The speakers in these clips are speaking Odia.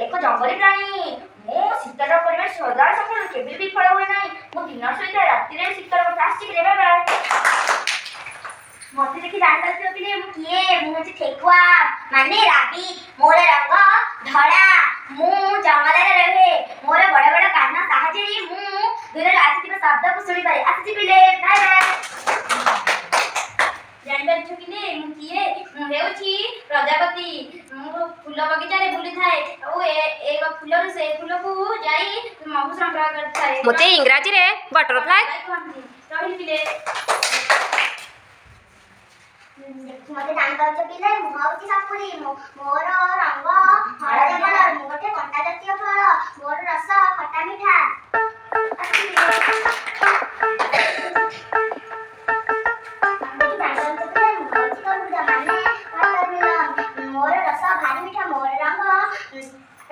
ଏକ ଜଙ୍ଗଲୀ ପ୍ରାଣୀ। ମୁଁ ଶିକାର କରିବା ସଦା ସଫଳ, କେବେ ବିଫଳ ହୁଏ ନାହିଁ। ମୁଁ ଦିନ ସହିତ ରାତିରେ ଶିକାର କଥା ଆସିଛି ବାବା। ମତେ ଦେଖି ଜାଣିପାରୁଥିବ ପିଲେ ମୁଁ କିଏ? ମୁଁ ହଉଛି ଠେକୁଆ ମାନେ ରାବିଟ। ମୋର ରଙ୍ଗ ଧଳା। ମୁଁ ଜଙ୍ଗଲରେ ରହେ। ମୋର ବଡ ବଡ କାନ ସାହାଯ୍ୟରେ ମୁଁ ଦୂରରୁ ଆସିଥିବା ଶବ୍ଦକୁ ଶୁଣିପାରେ। ଆସିଛି ପିଲେ, ବାଏ ବାଏ। ଜାଣିପାରୁଛ ପିଲେ ମୁଁ କିଏ? ମୁଁ ହେଉଛି ପ୍ରଜାପତି। ମୁଁ ଫୁଲ ବଗିଚାରେ ବୁଲିଥାଏ ଆଉ ଏ ଫୁଲରୁ ସେ ଫୁଲକୁ ଯାଇ ମହୁ ସଂଗ୍ରହ କରିଥାଏ। ମୋତେ ଇଂରାଜୀରେ ବଟରଫ୍ଲାଏ କୁହନ୍ତି। ରହିଲି ପିଲେ। ମତେ ଜାଣିପାରୁଛ ପିଲେ ମୁଁ ହଉଛି ସାପୁରି। ମୋର ରଙ୍ଗ ହଳଦିଆ କଲର। ମୁଁ ଗୋଟେ କଣ୍ଟା ଜାତୀୟ ଫଳ। ମୋର ରସ ଖଟା ମିଠା। ମୋର ରସ ଭାରି ମିଠା। ମୋର ରଙ୍ଗ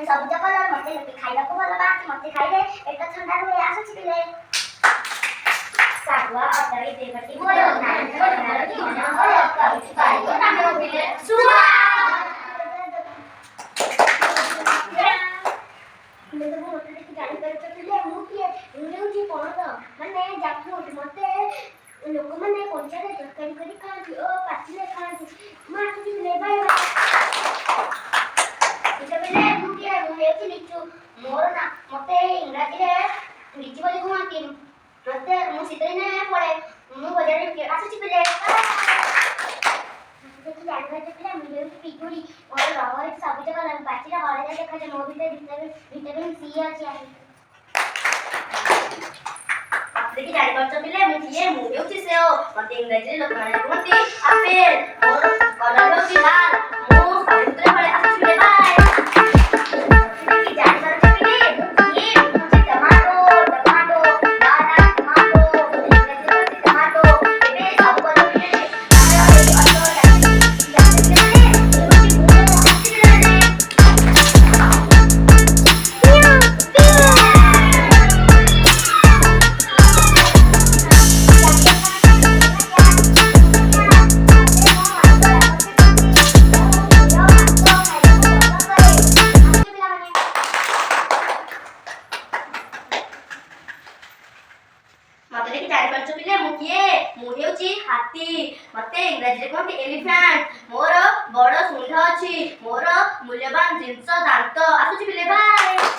ସବୁଜ କଲର। ମତେ ଲୋକେ ଖାଇବାକୁ ଭଲ ପାଆନ୍ତି। ମତେ ଖାଇଲେ ପେଟ ଥଣ୍ଡା ରୁହେ। ଆସୁଛି ପିଲେ। ଶାଗୁଆ ଅଟାରୀ ଦେବଟି ମୋର ନାଇଁ ମୋର କହୁଛି ପାଇବ ନାମ ପିଲେ ଶୁଆ। ମତେ ଦେଖି ଜାଣିପାରୁଛ ପିଲେ ମୁଁ କିଏ? ମୁଁ ହେଉଛି ପଣସ ମାନେ ଜାକଫ୍ରୁଟ। ମତେ ଲୋକମାନେ କଞ୍ଚାରେ ତରକାରୀ କରି ଖାଆନ୍ତି ଓ ପାଚିଲେ ଖାଆନ୍ତି। ମୁଁ ଆସୁଛି ପିଲେ, ବାଏ ବାଏ। ପିଲେ ମୁଁ କିଏ? ମୁଁ ହେଉଛି ଲିଚୁ। ମୋର ନା ମତେ ଇଂରାଜୀରେ ଲିଚୁ ବୋଲି କୁହନ୍ତି। ମତେ ମୁଁ ଶୀତଦିନେ ପଳେ। ମୁଁ ବଜାରରେ ବିକେ। ଆସୁଛି ପିଲେ, ଦେଖି ଜାଣିପାରୁଛ ପିଲେ ମୁଁ ହେଉଛି ପିଜୁଳି। ମୋର ରଙ୍ଗ ହେଉଛି ସବୁଜ କଲର। ପାଚିଲେ ହଳଦିଆ ଦେଖାଯାଏ। ମୋ ଭିତରେ ଭିଟାମିନ ସି ଅଛି। ଦେଖି ଜାଣିପାରୁଛ ପିଲେ ମୁଁ କିଏ? ମୁଁ ହେଉଛି ସେଓ। ମତେ ଇଂରାଜୀରେ ଲୋକମାନେ କୁହନ୍ତି ଆପେଲ। ମୋର କଲର ହେଉଛି ଲାଲ। ମୁଁ ସବୁଥିରେ ଫଳେ। ଆସୁଛି ପିଲେ, ବାଏ। ଦେଖି ଜାଣିପାରୁଛ ପିଲେ ମୁଁ କିଏ? ମୁଁ ହେଉଛି ଟମାଟୋ। ଟମାଟୋ ବାଲା ଟମାଟୋ। ଇଂରାଜୀରେ କୁହନ୍ତି ଟମାଟୋ। ଏବେ ସବୁ ଭଲ ପିଲେ ମତେ ଦେଖି ଜାଣିପାରୁଛ ପିଲେ ମୁଁ କିଏ? ମୁଁ ହେଉଛି ହାତୀ। ମତେ ଇଂରାଜୀରେ କୁହନ୍ତି ଏଲିଫ୍ୟାଣ୍ଟ। ମୋର ବଡ ଶୁଣ୍ଢ ଅଛି। ମୋର ମୂଲ୍ୟବାନ ଜିନିଷ ଦାନ୍ତ। ଆସୁଛି ପିଲେ, ବାଏ।